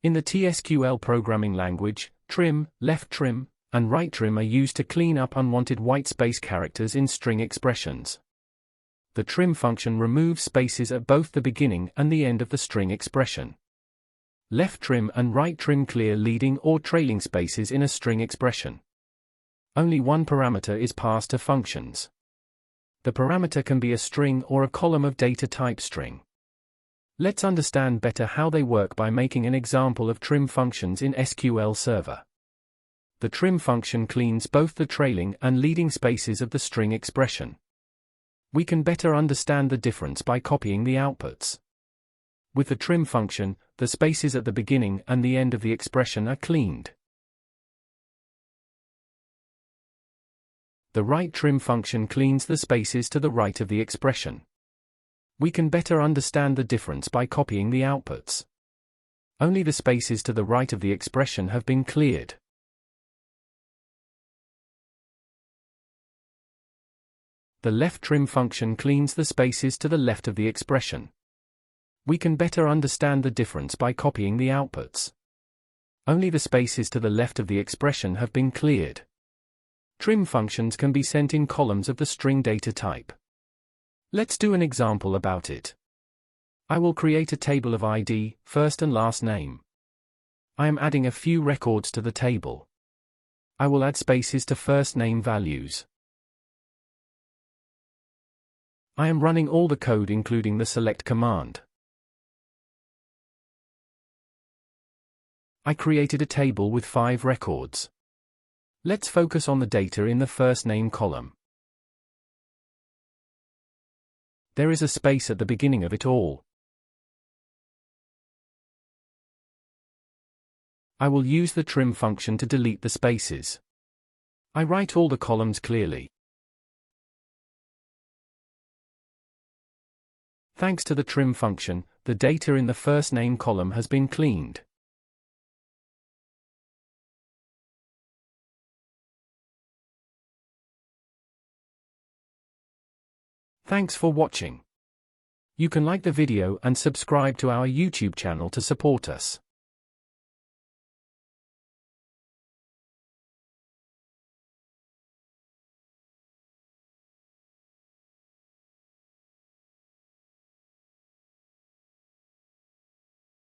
In the T-SQL programming language, trim, left-trim, and right-trim are used to clean up unwanted whitespace characters in string expressions. The trim function removes spaces at both the beginning and the end of the string expression. Left-trim and right-trim clear leading or trailing spaces in a string expression. Only one parameter is passed to functions. The parameter can be a string or a column of data type string. Let's understand better how they work by making an example of trim functions in SQL Server. The trim function cleans both the trailing and leading spaces of the string expression. We can better understand the difference by copying the outputs. With the trim function, the spaces at the beginning and the end of the expression are cleaned. The right trim function cleans the spaces to the right of the expression. We can better understand the difference by copying the outputs. Only the spaces to the right of the expression have been cleared. The left trim function cleans the spaces to the left of the expression. We can better understand the difference by copying the outputs. Only the spaces to the left of the expression have been cleared. Trim functions can be sent in columns of the string data type. Let's do an example about it. I will create a table of ID, first and last name. I am adding a few records to the table. I will add spaces to first name values. I am running all the code including the select command. I created a table with 5 records. Let's focus on the data in the first name column. There is a space at the beginning of it all. I will use the trim function to delete the spaces. I write all the columns clearly. Thanks to the trim function, the data in the first name column has been cleaned. Thanks for watching. You can like the video and subscribe to our YouTube channel to support us.